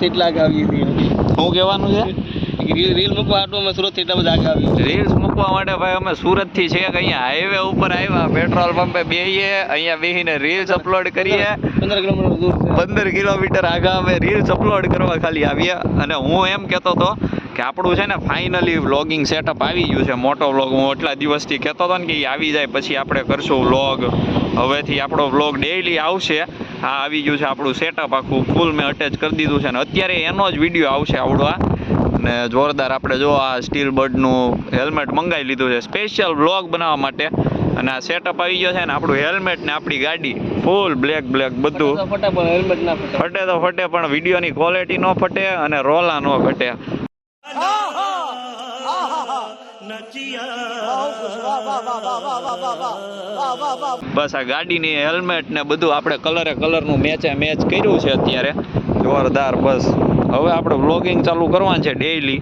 એટલા આવી હતી શું કહેવાનું છે રીલ મૂકવા આટો અમે સુરત એટલા બધા આગળ આવી રીલ્સ મૂકવા માટે ભાઈ અમે સુરત થી છે કે અહીંયા હાઈવે ઉપર આવ્યા પેટ્રોલ પંપે બેહીએ અહીંયા બેહીને રીલ્સ અપલોડ કરીએ 15 કિલોમીટર દૂર છે 15 કિલોમીટર આગળ અમે રીલ્સ અપલોડ કરવા ખાલી આવ્યા અને હું એમ કહેતો હતો કે આપણું છે ને ફાઇનલી વ્લોગિંગ સેટઅપ આવી ગયું છે મોટો વ્લોગ હું એટલા દિવસથી કહેતો હતો ને કે એ આવી જાય પછી આપણે કરશું વ્લોગ હવેથી આપણો વ્લોગ ડેઈલી આવશે આ આવી ગયું છે આપણું સેટઅપ આખું ફૂલ મેં અટેચ કરી દીધું છે અને અત્યારે એનો જ વિડીયો આવશે આવડો અને જોરદાર આપણે જો આ સ્ટીલ બર્ડનું હેલ્મેટ મંગાવી લીધું છે સ્પેશિયલ વ્લોગ બનાવવા માટે અને આ સેટઅપ આવી ગયો છે ને આપણું હેલ્મેટ ને આપણી ગાડી ફૂલ બ્લેક બધું ફટે પણ હેલ્મેટ ના ફટે ફટે તો ફટે પણ વિડીયોની ક્વોલિટી ન ફટે અને રોલા ન ઘટે બસ આ ગાડીની હેલ્મેટ ને બધું આપણે કલરનું મેચ કર્યું છે અત્યારે જોરદાર બસ હવે આપણે વ્લોગિંગ ચાલુ કરવાનું છે ડેઈલી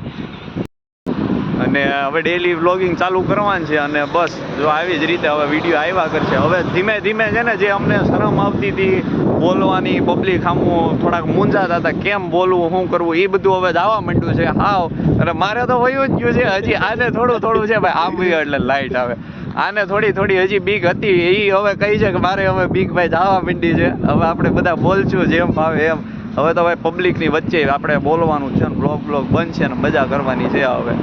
અને હવે ડેઈલી વ્લોગિંગ ચાલુ કરવાનું છે અને બસ જો આવી જ રીતે હવે વિડીયો આવ્યા કરશે હવે ધીમે ધીમે છે ને જે અમને શરમ આવતી હતી બોલવાની પબ્લિક સામું થોડાક મૂંઝાતા હતા કેમ બોલવું શું કરવું એ બધું હવે જવા માંડ્યું છે હાવ અને મારે તો વયું જ ગયું છે હજી આને થોડું છે ભાઈ આમ ગયો એટલે લાઈટ આવે આને થોડી હજી બીક હતી એ હવે કહી છે કે મારે હવે બીક ભાઈ જવા માંડી છે હવે આપણે બધા બોલશું જેમ ભાવે એમ હવે તો ભાઈ પબ્લિકની વચ્ચે આપણે બોલવાનું છે ને બ્લોગ બનશે ને મજા કરવાની છે હવે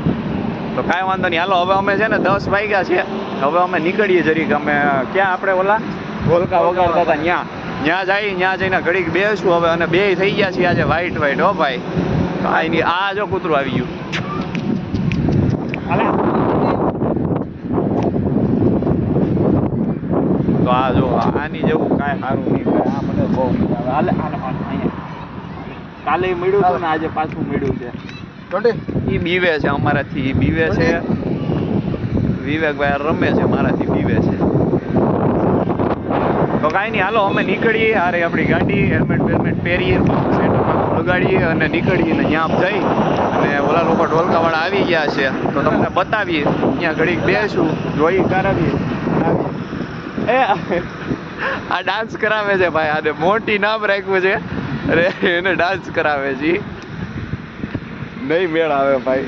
તો કાંઈ વાંધો નહીં હાલો હવે અમે છે ને 10 વાગ્યા છે હવે અમે નીકળીએ જરીક અમે ક્યાં આપણે ઓલા ઢોલકા વગાડતા હતા ત્યાં જઈને ઘડીક બેસું હવે અને બે થઈ ગયા છીએ આજે વ્હાઈટ હો ભાઈ કાંઈ નહીં આ જો કૂતરું આવી ગયું તો આ જો આની જેવું કાંઈ સારું નહીં આ મને બહુ મજા આવે કાલે મળ્યું હતું ને આજે પાછું મળ્યું છે ઈ બીવે છે અમારાથી ઈ બીવે છે વિવેકભાઈ રમે છે મારાથી બીવે છે તો કાંઈ નહીં હાલો અમે નીકળીએ અરે આપણી ગાડી હેલ્મેટ પહેરીએ સેટઅપ લગાડીએ અને નીકળીએ ને ત્યાં જઈ અને ઓલા લોકો ઢોલકાવાળા આવી ગયા છે તો તમને બતાવીએ ત્યાં ઘડીક બેસું જોઈ કરાવીએ એ આ ડાન્સ કરાવે છે ભાઈ આને મોટી નામ રાખ્યું છે અરે એને ડાન્સ કરાવે છે નહીં મેળ આવે ભાઈ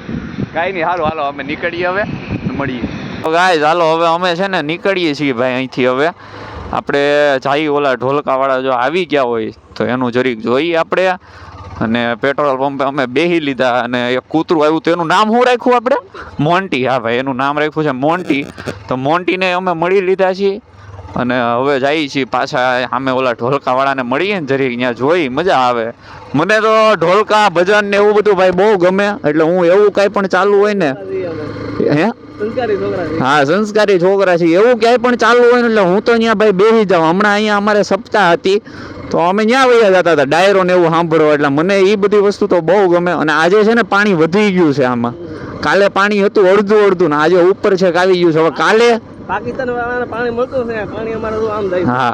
કાંઈ નહીં હાલો અમે નીકળીએ હવે મળીએ ગાઈઝ હાલો હવે અમે છે ને નીકળીએ છીએ ભાઈ અહીંથી હવે આપણે જઈએ ઓલા ઢોલકાવાળા જો આવી ગયા હોય તો એનું જરીક જોઈએ આપણે અને પેટ્રોલ પંપે અમે બેહી લીધા અને એક કૂતરું આવ્યું તો એનું નામ શું રાખ્યું આપણે મોન્ટી હા ભાઈ એનું નામ રાખ્યું છે મોન્ટી તો મોન્ટીને અમે મળી લીધા છીએ અને હવે જઈએ છીએ પાછા સામે ઓલા ઢોલકાવાળાને મળીએ ને જરીક ત્યાં જોઈ મજા આવે મને તો ઢોલકા ભજન ને એવું બધું ભાઈ બહુ ગમે એટલે હું એવું કાંઈ પણ ચાલુ હોય ને હે હા સંસ્કારી છોકરા છે એવું ક્યાંય પણ ચાલુ હોય ને એટલે હું તો ત્યાં ભાઈ બેસી જાઉં હમણાં અહીંયા અમારે સપ્તાહ હતી તો અમે ત્યાં વયા જતા હતા ડાયરો ને એવું સાંભળો એટલે મને એ બધી વસ્તુ તો બહુ ગમે અને આજે છે ને પાણી વધી ગયું છે આમાં કાલે પાણી હતું અડધું ને આજે ઉપર છે આવી ગયું છે હવે કાલે પાકિસ્તાન પાણી મળતું છે પાણી અમારે આમ જાય હા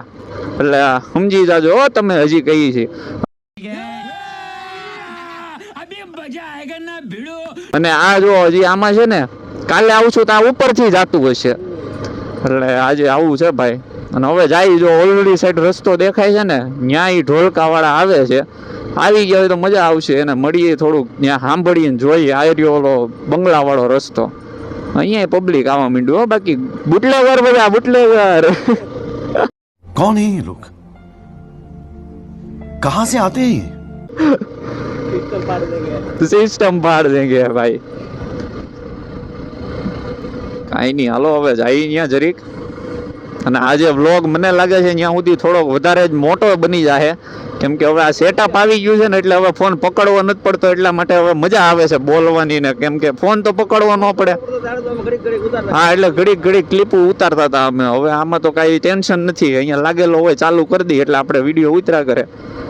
એટલે સમજી જાજો તમે હજી કહી છે અને આ જો હજી આમાં છે ને કાલે આવશું તો આ ઉપરથી જતું હશે એટલે આજે આવું છે ભાઈ અને હવે જાય જો ઓલરેડી સાઈડ રસ્તો દેખાય છે ને ત્યાં એ ઢોલકાવાળા આવે છે આવી ગયા હોય તો મજા આવશે એને મળીએ થોડુંક ત્યાં સાંભળીએ જોઈએ આર્યો ઓલો બંગલાવાળો રસ્તો અહીંયા પબ્લિક આવવા માંડ્યું બાકી બુટલેગર બધા બુટલેગર कौन है ये लोग कहां से आते हैं સિસ્ટમ પાડ દેંગે ભાઈ કાંઈ નહીં હાલો હવે જાય ત્યાં જરીક અને આજે વ્લોગ મને લાગે છે ત્યાં સુધી થોડોક વધારે જ મોટો બની જાય કેમ કે હવે આ સેટઅપ આવી ગયું છે ને એટલે હવે ફોન પકડવો નથી પડતો એટલા માટે હવે મજા આવે છે બોલવાની ને કેમ કે ફોન તો પકડવો ન પડે હા એટલે ઘડીક ક્લિપો ઉતારતા હતા અમે હવે આમાં તો કાંઈ ટેન્શન નથી અહીંયા લાગેલો હોય ચાલુ કરી દઈએ એટલે આપણે વિડીયો ઉતરા કરે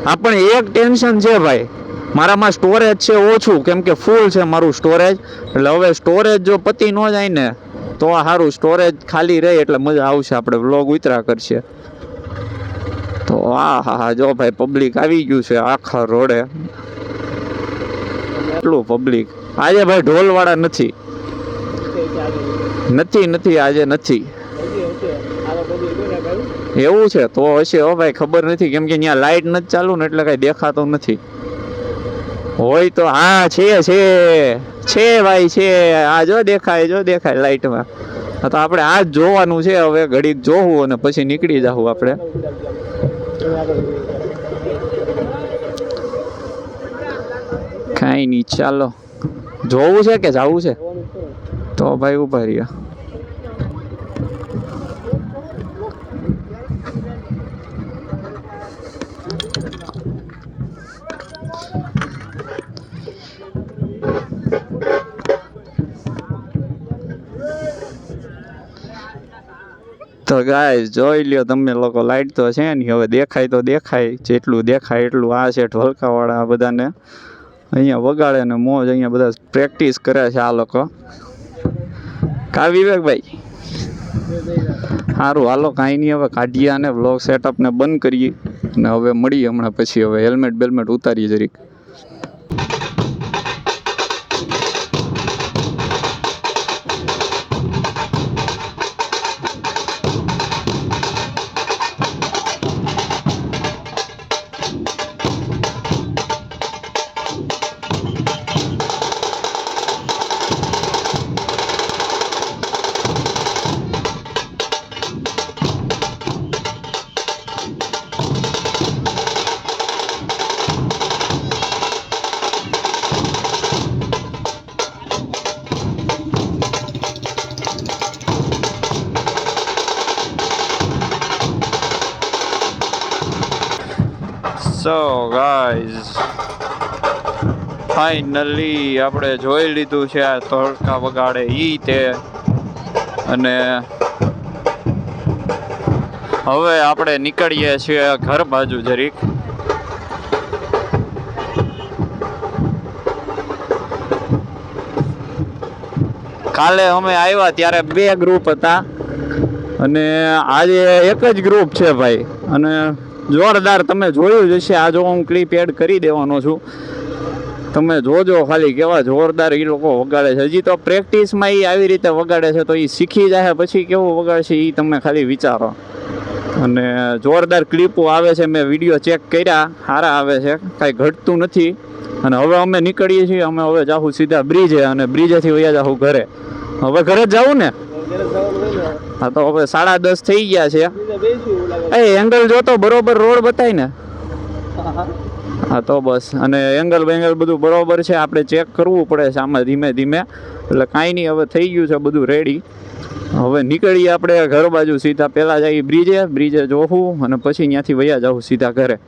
આપણે એક ટેન્શન છે ભાઈ મારામાં સ્ટોરેજ છે ઓછું કેમ કે ફૂલ છે મારું સ્ટોરેજ એટલે હવે સ્ટોરેજ જો પતી ન જાય ને તો સારું સ્ટોરેજ ખાલી રહે એટલે મજા આવશે આપણે વ્લોગ ઉતરા કરશે તો હા જો ભાઈ પબ્લિક આવી ગયું છે આખા રોડે એટલું પબ્લિક આજે ભાઈ ઢોલવાળા નથી આજે નથી એવું છે તો હશે હો ભાઈ ખબર નથી કેમ કે ત્યાં લાઈટ નથી ચાલુ ને એટલે કઈ દેખાતું નથી હોય તો હા છે ભાઈ છે. આ જો દેખાય લાઈટમાં. હા તો આપણે આ જ જોવાનું છે હવે, ઘડીક જોવું અને પછી નીકળી જાવું આપણે. કાંઈ નહીં, ચાલો. જોવું છે કે જાવું છે? તો ભાઈ ઉભા રહ્યા. તો ગાઈસ જોઈ લ્યો તમે લોકો, લાઈટ તો છે નહીં, હવે દેખાય તો દેખાય, જેટલું દેખાય એટલું. આ છે ઢોલકાવાળા, બધાને અહીંયા વગાડે ને મોજ, અહીંયા બધા પ્રેક્ટિસ કરે છે આ લોકો. કા વિવેકભાઈ? સારું હાલો, કાંઈ નહીં, હવે કાઢીએ અને વ્લોગ સેટઅપને બંધ કરીએ અને હવે મળીએ હમણાં પછી. હવે હેલ્મેટ બેલ્મેટ ઉતારીએ જરીક. સો ગાઈઝ ફાઇનલી આપણે જોઈ લીધું છે આ ધોળકા વગાડે ઈ તે, અને હવે આપણે નીકળીએ છીએ ઘર બાજુ જરીક. કાલે અમે આવ્યા ત્યારે 2 ગ્રુપ હતા અને આજે એક જ ગ્રુપ છે ભાઈ. અને જોરદાર, તમે જોયું જ હશે. આ જો હું ક્લિપ એડ કરી દેવાનો છું, તમે જોજો ખાલી કેવા જોરદાર એ લોકો વગાડે છે. હજી તો પ્રેક્ટિસમાં એ આવી રીતે વગાડે છે, તો એ શીખી જાય પછી કેવું વગાડશે એ તમે ખાલી વિચારો. અને જોરદાર ક્લિપો આવે છે, મેં વિડીયો ચેક કર્યા, સારા આવે છે, કાંઈ ઘટતું નથી. અને હવે અમે નીકળીએ છીએ, અમે હવે જાઉં સીધા બ્રિજે, અને બ્રિજેથી વયા જાઉં ઘરે. હવે ઘરે જ જાવું ને? હા તો હવે 10:30 થઈ ગયા છે. એ એંગલ જોતો બરોબર રોડ બતાય ને? હા તો બસ. અને એંગલ બેંગલ બધું બરોબર છે, આપણે ચેક કરવું પડે છે આમાં ધીમે ધીમે. એટલે કાંઈ નહીં, હવે થઈ ગયું છે બધું રેડી. હવે નીકળીએ આપણે ઘર બાજુ સીધા. પહેલાં જઈએ બ્રિજે જોવું અને પછી ત્યાંથી વયા જાઉં સીધા ઘરે.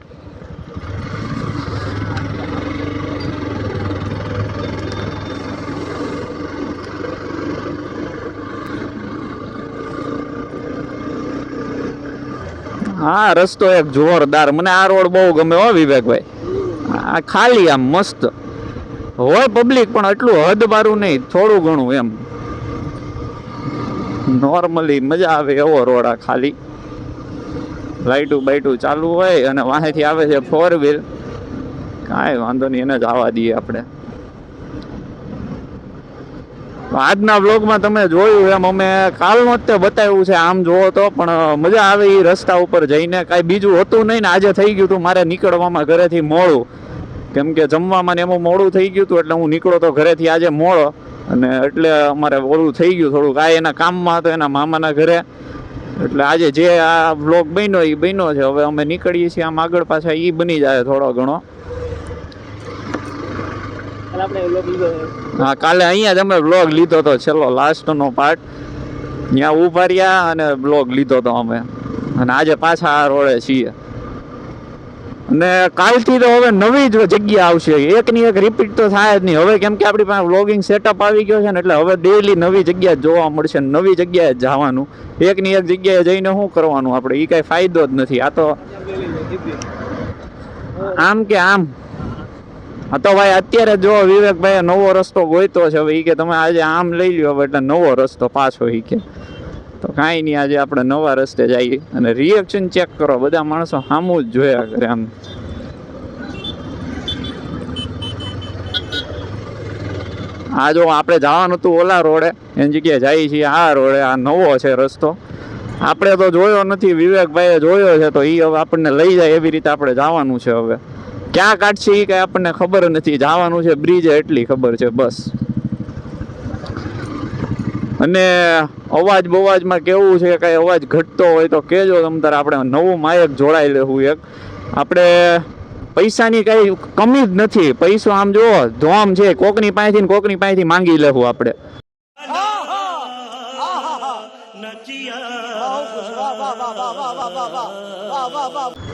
હા રસ્તો એક જોરદાર, મને આ રોડ બહુ ગમે હો વિવેકભાઈ. આ ખાલી આમ મસ્ત હોય પબ્લિક, પણ એટલું હદબારું નહીં, થોડું ઘણું એમ નોર્મલી મજા આવે એવો રોડ. આ ખાલી લાઈટું બાઈટું ચાલુ હોય અને વાંહેથી આવે છે 4 વ્હીલ. કાંઈ વાંધો નહીં, એને જ આવવા દઈએ આપણે. આજના બ્લોગમાં તમે જોયું એમ અમે કાલનો જ તે બતાવ્યું છે આમ જોવો તો, પણ મજા આવે એ રસ્તા ઉપર જઈને. કાંઈ બીજું હતું નહીં ને આજે થઈ ગયું હતું મારે નીકળવામાં ઘરેથી મોડું, કેમ કે જમવામાં ને એમાં મોડું થઈ ગયું હતું. એટલે હું નીકળો તો ઘરેથી આજે મોડો, અને એટલે અમારે ઓલું થઈ ગયું થોડુંક. આ એના કામમાં હતો, એના મામાના ઘરે. એટલે આજે જે આ બ્લોગ બન્યો એ બન્યો છે. હવે અમે નીકળીએ છીએ આમ આગળ, પાછા એ બની જાય થોડો ઘણો. હા કાલે અહીંયા જ અમે બ્લોગ લીધો હતો, છેલ્લો લાસ્ટનો પાર્ટ. ત્યાં ઊભા રહ્યા અને બ્લોગ લીધો હતો અમે. અને આજે પાછા આ રોડે છીએ. અને કાલથી તો હવે નવી જ જગ્યા આવશે, એકની એક રિપીટ તો થાય જ નહીં હવે, કેમ કે આપણી પાસે વ્લોગિંગ સેટઅપ આવી ગયો છે ને. એટલે હવે ડેઈલી નવી જગ્યા જોવા મળશે, નવી જગ્યાએ જવાનું. એકની એક જગ્યાએ જઈને શું કરવાનું આપણે, એ કાંઈ ફાયદો જ નથી. આ તો આમ કે આમ. હા તો ભાઈ અત્યારે જો વિવેકભાઈ નવો રસ્તો ગોઈતો છે. હવે એ કે તમે આજે આમ લઈ લ્યો, હવે એટલે નવો રસ્તો પાછો એ કે. તો કાંઈ નહીં, આજે આપણે નવા રસ્તે જઈએ. અને રિએક્શન ચેક કરો, બધા માણસો સામું જ જોયા કરે આમ. આ જો આપણે જવાનું હતું ઓલા રોડે, એની જગ્યાએ જઈએ છીએ આ રોડે. આ નવો છે રસ્તો, આપણે તો જોયો નથી, વિવેકભાઈએ જોયો છે, તો એ હવે આપણને લઈ જાય એવી રીતે આપણે જવાનું છે હવે. ક્યાં કાઢશે એ કઈ આપણને ખબર નથી. જવાનું છે બ્રિજ એટલી ખબર છે બસ. અને અવાજ બવાજમાં કેવું છે, કઈ અવાજ ઘટતો હોય તો કેજો તમ તારે. આપણે નવું માયક જોડાઈ લેવું એક. આપણે પૈસાની કઈ કમી જ નથી. પૈસો આમ જુઓ ધોમ છે, કોકની પાસેથી માંગી લેવું આપણે.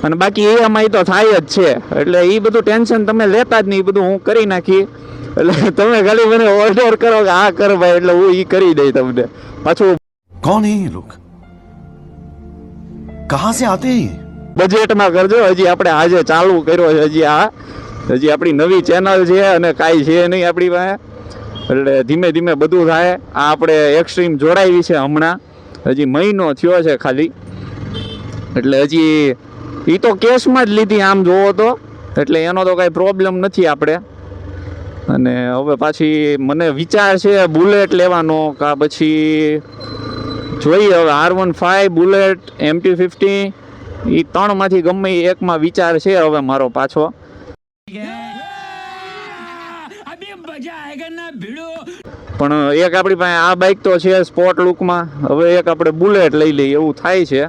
અને બાકી એમાં તો થાય જ છે, એટલે એ બધું ટેન્શન તમે લેતા જ નહીં. બધું હું કરી નાખી, એટલે તમે ખાલી મને ઓર્ડર કરો કે આ કર ભાઈ, એટલે હું ઈ કરી દઈ તમને. પાછું कौन है ये लोग? कहां से आते हैं ये? બજેટમાં કરજો. હજી આપણે આજે ચાલુ કર્યો છે, હજી આપણી નવી ચેનલ છે અને કાંઈ છે નહીં આપણી પાસે, એટલે ધીમે ધીમે બધું થાય. આ આપણે એક્સ્ટ્રીમ જોડાવી છે હમણાં, હજી મહિનો થયો છે ખાલી, એટલે હજી એ તો કેશમાં જ લીધી આમ જોવો તો, એટલે એનો તો કાંઈ પ્રોબ્લેમ નથી આપણે. અને હવે પાછી મને વિચાર છે બુલેટ લેવાનો, કા પછી જોઈએ હવે R15 બુલેટ MT50 એ ત્રણમાંથી ગમે એકમાં વિચાર છે હવે મારો પાછો. પણ એક આપણી પાસે આ બાઇક તો છે સ્પોર્ટ લુકમાં, હવે એક આપણે બુલેટ લઈ લઈએ એવું થાય છે.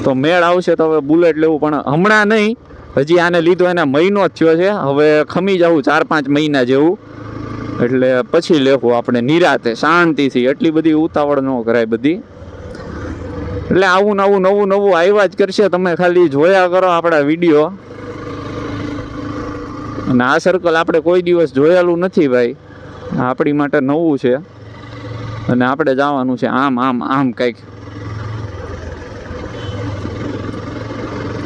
તો મેળ આવશે તો હવે બુલેટ લેવું, પણ હમણાં નહીં. હજી આને લીધો એને મહિનો જ થયો છે, હવે ખમી જવું 4-5 મહિના જેવું, એટલે પછી લેવું આપણે નિરાતે શાંતિથી. એટલી બધી ઉતાવળ ન કરાય બધી. એટલે આવું નવું આવ્યા જ કરશે. તમે ખાલી જોયા કરો આપણા વિડીયો. અને આ સર્કલ આપણે કોઈ દિવસ જોયેલું નથી ભાઈ, આપણી માટે નવું છે. અને આપણે જવાનું છે આમ કંઈક.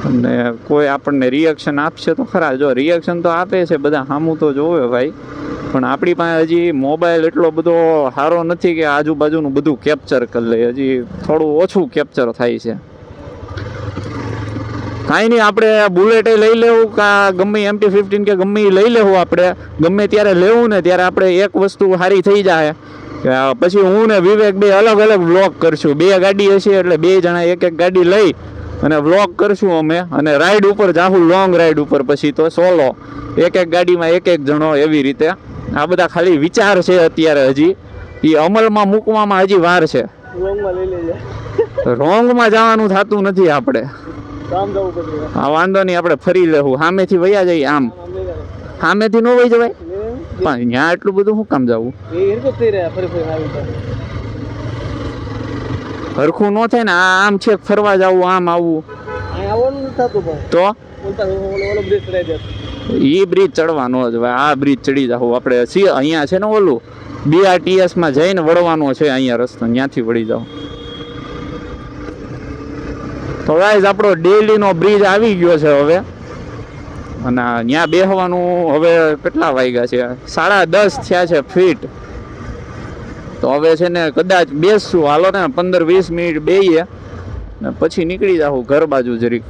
અને કોઈ આપણને રિએક્શન આપશે તો ખરા. જો રિએક્શન તો આપે છે બધા, સામું તો જોવે ભાઈ, પણ આપણી પાસે હજી મોબાઈલ એટલો બધો સારો નથી કે આજુબાજુનું બધું કેપ્ચર કરી લે. હજી થોડું ઓછું કેપ્ચર થાય છે. કાંઈ નહીં, આપણે બુલેટ લઈ લેવું, કા ગમે MT15 કે ગમે એ લઈ લેવું. આપણે ગમે ત્યારે લેવું ને ત્યારે આપણે એક વસ્તુ સારી થઈ જાય, પછી હું ને વિવેક બે અલગ વ્લોગ કરશું. 2 ગાડી હશે એટલે 2 જણા એક ગાડી લઈ અને વ્લોગ કરશું અમે, અને રાઈડ ઉપર જાહું, લોંગ રાઈડ ઉપર. પછી તો સોલો એક ગાડીમાં એક જણો, એવી રીતે. આ બધા ખાલી વિચાર છે અત્યારે, હજી એ અમલમાં મૂકવામાં હજી વાર છે. રોંગમાં જવાનું થતું નથી આપણે. હા વાંધો નહીં, આપણે ફરી લેવું. સામેથી વયા જઈએ. આમ સામેથી ન વહી જવાય, પણ ત્યાં એટલું બધું શું કામ જવું? હરખું ન થાય ને. આમ છેક ફરવા જવું, આમ આવવું તો એ બ્રિજ ચડવાનો જ ભાઈ. આ બ્રિજ ચડી જવું આપણે. અહીંયા છે ને ઓલું BRTS માં જઈને વળવાનો છે અહીંયા રસ્તો, ત્યાંથી વળી જાવ. તો ગાઈઝ આપણો ડેલીનો બ્રિજ આવી ગયો છે હવે, અને ત્યાં બેસવાનું હવે કેટલા વાગ્યા છે? 10:30 થયા છે ફીટ. તો હવે છે ને કદાચ બેસશું, હાલો ને 15-20 મિનિટ બેહીએ ને પછી નીકળી જાવ ઘર બાજુ જરીક.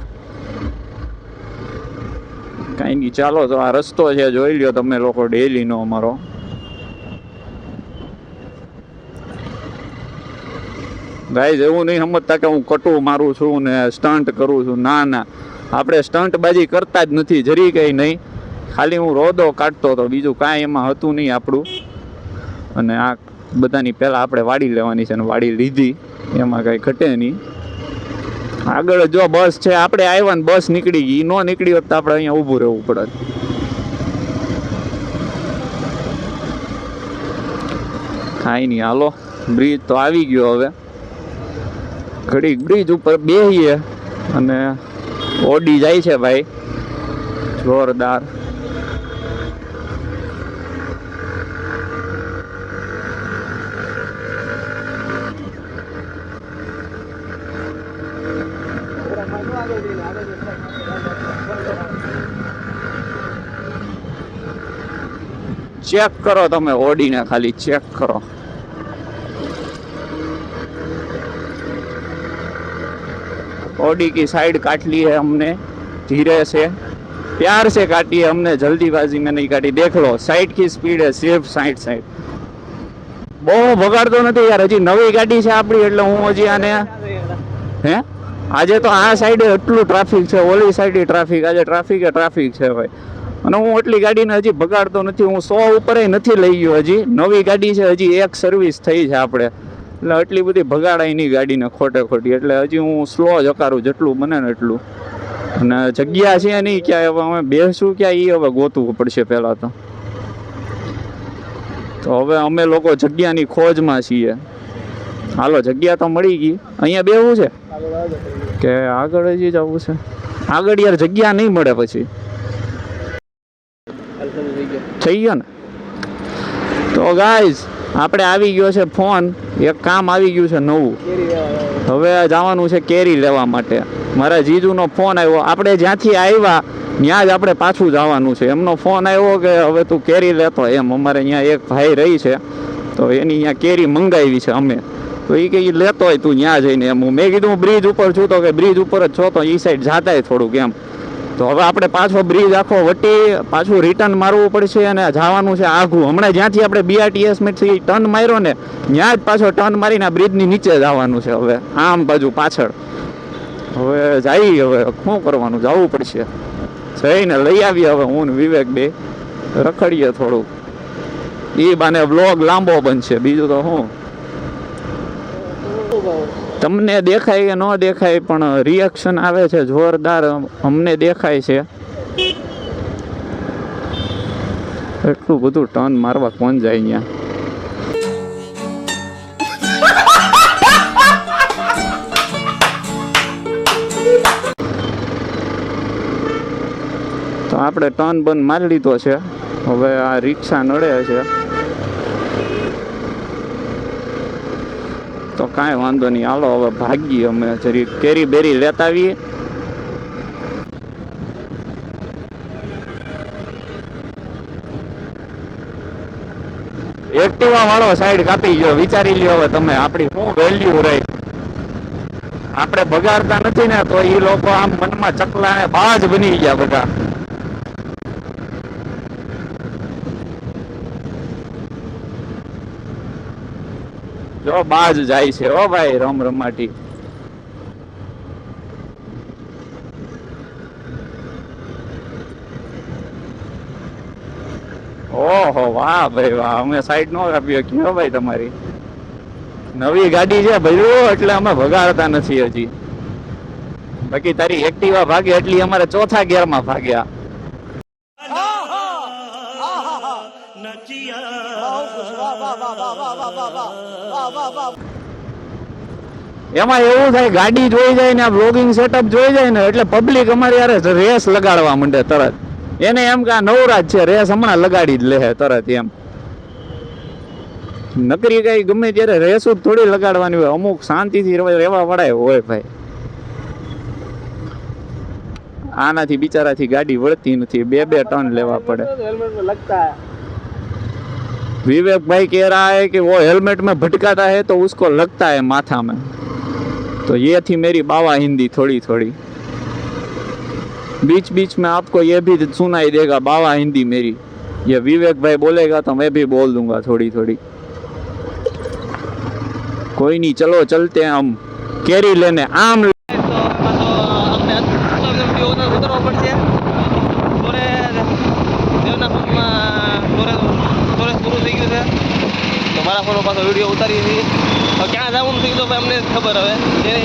કાંઈ નહીં, ચાલો. તો આ રસ્તો છે, જોઈ લ્યો તમે લોકો ડેલીનો અમારો. ગાઈઝ એવું નહીં સમજતા કે હું કટું મારું છું ને સ્ટન્ટ કરું છું. ના, આપણે સ્ટન્ટબાજી કરતા જ નથી જરી કંઈ નહીં. ખાલી હું રોદો કાઢતો હતો, બીજું કાંઈ એમાં હતું નહીં આપણું. અને આ બધાની પહેલાં આપણે વાડી લેવાની છે, અને વાડી લીધી, એમાં કાંઈ ઘટે નહીં. આગળ જો બસ છે, આપણે આવ્યા ને બસ નીકળી ગઈ. ન નીકળી હોત તો આપણે અહીંયા ઊભું રહેવું પડે. કાંઈ નહીં, હાલો. બ્રિજ તો આવી ગયો હવે. ઘડીક બ્રિજ ઉપર બેસીએ, અને ઓડી જાય છે ભાઈ જોરદાર. ચેક કરો તમે ઓડીને, ખાલી ચેક કરો. ऑडी की साइड काट ली है हमने, धीरे से प्यार से काटी है हमने, जल्दीबाजी में नहीं काटी. देख लो साइड की स्पीड है सिर्फ 60. બહુ ભગાડતો નથી યાર. હજી નવી ગાડી છે આપણી, એટલે હું હજી આને હે આજે તો આ સાઈડે એટલું ટ્રાફિક છે, ઓલી સાઈડે ટ્રાફિક. આજે ટ્રાફિક છે ભાઈ. અને હું એટલી ગાડીને હજી ભગાડતો નથી, હું 100 ઉપર નથી લઈ ગયો હજી. નવી ગાડી છે, હજી એક સર્વિસ થઈ છે આપણે, એટલે એટલી બધી ભગાડાય નહીં ગાડીને ખોટે ખોટી, એટલે હજી હું સ્લો જ હકારું જેટલું બને ને એટલું. અને જગ્યા છે નહીં ક્યાંય, હવે અમે બેસું ક્યાં એ હવે ગોતવું પડશે પહેલાં તો હવે અમે લોકો જગ્યાની ખોજમાં છીએ. હાલો જગ્યા તો મળી ગઈ. અહીંયા બેવું છે કે આગળ હજી જવું છે? આગળ યાર જગ્યા નહીં મળે પછી. થઈ ગયો ને? તો ગાઈઝ આપણે આવી ગયો છે ફોન, એક કામ આવી ગયું છે નવું. હવે જવાનું છે કેરી લેવા માટે. મારા જીજુનો ફોન આવ્યો, આપણે જ્યાંથી આવ્યા ત્યાં જ આપણે પાછું જવાનું છે. એમનો ફોન આવ્યો કે હવે તું કેરી લેતો એમ. અમારે અહીંયા એક ભાઈ રહી છે તો એની અહીંયા કેરી મંગાવી છે અમે, તો એ કે એ લેતો હોય તું ત્યાં જઈને એમ. મેં કીધું હું બ્રિજ ઉપર છું, તો કે બ્રિજ ઉપર જ છો તો એ સાઈડ જાતાય થોડુંક એમ. તો હવે આપણે પાછો બ્રિજ આખો વટી પાછું રિટર્ન મારવું પડશે અને જવાનું છે આઘું. હમણાં જ્યાંથી આપણે BRTS માંથી ટર્ન માર્યો ને ત્યાં જ પાછો ટર્ન મારીને બ્રિજની નીચે જવાનું છે. હવે આમ બાજુ પાછળ હવે જઈએ, હવે શું કરવાનું, જવું પડશે. જઈને લઈ આવીએ હવે હું ને વિવેક બે રખડીએ થોડુંક, એ બાને વ્લોગ લાંબો બનશે. બીજું તો શું, તમને દેખાય કે ન દેખાય પણ રિએક્શન આવે છે જોરદાર, અમને દેખાય છે. એટલું બધું ટર્ન મારવા કોણ જાય અહીંયા? તો આપણે ટર્ન બંધ મારી લીધો છે. હવે આ રિક્ષા નડે છે તો કાંઈ વાંધો નહીં. હાલો હવે ભાગીએ અમે, જરી કેરી બેરી લેતા આવીએ. એક્ટિવા વાળો સાઈડ કાપી ગયો, વિચારી લ્યો હવે તમે આપણી શું વેલ્યુ રહી. આપણે બગાડતા નથી ને તો એ લોકો આમ મનમાં ચકલા ને બાજ બની ગયા બધા. જો બાજ જાય છે ઓ ભાઈ રમ રમાટી. ઓહો વાહ ભાઈ વાહ, અમે સાઈડ નો કાપીએ કયો ભાઈ. તમારી નવી ગાડી છે ભાઈ એટલે અમે ભગાડતા નથી હજી. બાકી તારી એક્ટિવા ભાગે એટલી અમારે ચોથા ગિયરમાં ભાગ્યા. એમાં એવું થાય ગાડી જોઈ જાય ને બ્લોગિંગ સેટઅપ જોઈ જાય ને એટલે પબ્લિક અમારી યાર રેસ લગાડવા માંડે તરત. એને એમ કે આ નવરાજ છે, રેસ હમણાં લગાડી જ લે તરત એમ. નકરી કઈ ગમે ત્યારે રેસ જ થોડી લગાડવાની હોય, અમુક શાંતિથી રહેવા વડાય હોય ભાઈ. આનાથી બિચારાથી ગાડી વળતી નથી, બે ટર્ન લેવા પડે. विवेक भाई कह रहा है कि वो हेलमेट में भटकाता है तो उसको लगता है माथा में. तो ये थी मेरी बावा हिंदी थोड़ी थोड़ी. बीच बीच में आपको ये भी सुनाई देगा बावा हिंदी मेरी. ये विवेक भाई बोलेगा तो मैं भी बोल दूंगा थोड़ी थोड़ी. कोई नहीं, चलो चलते हैं हम केरी लेने. आम મારા ફોન પાછો વિડીયો ઉતારી હતી. ક્યાં જવાનું થઈ તો અમને ખબર, હવે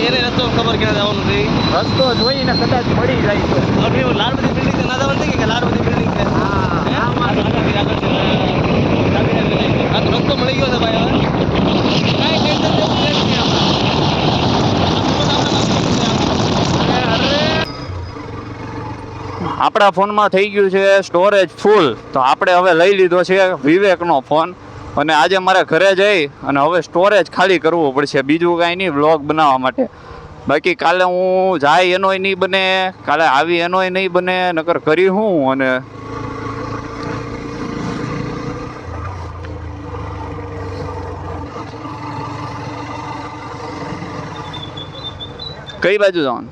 એને રસ્તો ખબર ક્યાં જવાનું થઈ. રસ્તો જોઈને કદાચ મળી જાય તો લાલબધી બિલ્ડિંગ ના જવાનું થઈ કે લાલબધી બિલ્ડિંગ છે. આ તો રસ્તો મળી ગયો છે ભાઈ. હવે કાંઈ ટેન્શન જેવું નથી આપણા ફોનમાં થઈ ગયું છે સ્ટોરેજ ફૂલ. તો આપણે હવે લઈ લીધો છે વિવેકનો ફોન. અને આજે મારે ઘરે જઈ અને હવે સ્ટોરેજ ખાલી કરવું પડશે, બીજું કાંઈ નહીં વ્લોગ બનાવવા માટે. બાકી કાલે હું જાય એનોય નહીં બને, કાલે આવી એનોય નહીં બને, નકર કરી હું. અને કઈ બાજુ જવાનું?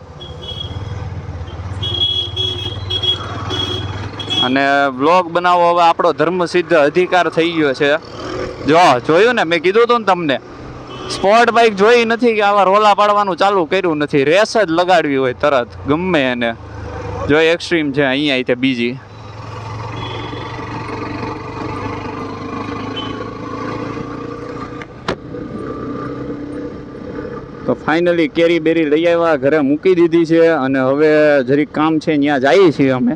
અને વ્લોગ બનાવવો હવે આપણો ધર્મસિદ્ધ અધિકાર થઈ ગયો છે. જો જોયું ને, મેં કીધું હતું ને તમને, સ્પોર્ટ બાઇક જોઈ નથી કે આવા રોલા પાડવાનું ચાલુ કર્યું નથી, રેસ જ લગાડવી હોય તરત ગમે એને. જો એક્સ્ટ્રીમ છે અહીંયા તે બીજી. તો ફાઇનલી કેરી બેરી લઈ આવ્યા, ઘરે મૂકી દીધી છે અને હવે જરીક કામ છે ત્યાં જઈએ છીએ અમે.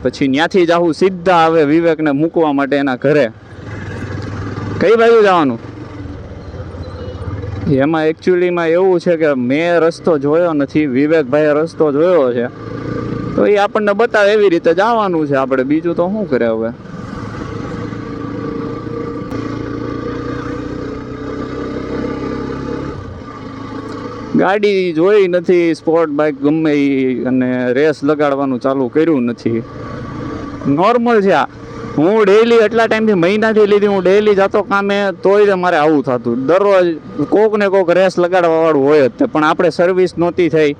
પછી ત્યાંથી જ આવું સીધા આવે વિવેકને મૂકવા માટે એના ઘરે. કઈ બાજુ જવાનું? એમાં એકચ્યુઅલીમાં એવું છે કે મેં રસ્તો જોયો નથી, વિવેકભાઈએ રસ્તો જોયો છે, તો એ આપણને બતાવે એવી રીતે જવાનું છે આપણે, બીજું તો શું કરે હવે. ગાડી જોઈ નથી, સ્પોર્ટ બાઇક ગમે એ, અને રેસ લગાડવાનું ચાલુ કર્યું નથી. નોર્મલ છે આ. હું ડેઈલી એટલા ટાઈમથી મહિનાથી લીધી, હું ડેઈલી જતો કામે, તોય મારે આવું થતું. દરરોજ કોક ને કોક રેસ લગાડવા વાળું હોય જ તે, પણ આપણે સર્વિસ નહોતી થઈ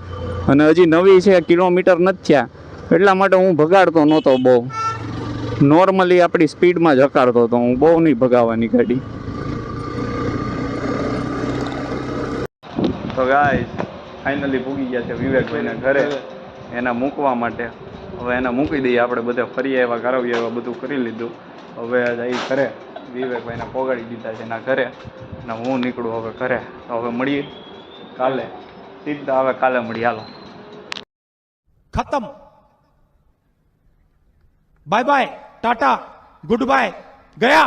અને હજી નવી છે, કિલોમીટર નથી થયા, એટલા માટે હું ભગાડતો નહોતો બહુ. નોર્મલી આપણી સ્પીડમાં જ હકારતો હતો હું, બહુ નહીં ભગાવવાની ગાડી. તો ગાઈસ ફાઇનલી પૂગી ગયા છે વિવેકભાઈના ઘરે એના મૂકવા માટે. હવે એને મૂકી દઈએ, આપણે બધા ફરી આવ્યા, કરાવી આવ્યા, બધું કરી લીધું. હવે જઈ ઘરે, વિવેકભાઈને પોગાડી દીધા છે એના ઘરે અને હું નીકળું હવે ઘરે. તો હવે મળીએ કાલે, સીધા હવે કાલે મળીએ. હાલો, खत्म, bye bye, tata, goodbye, गया.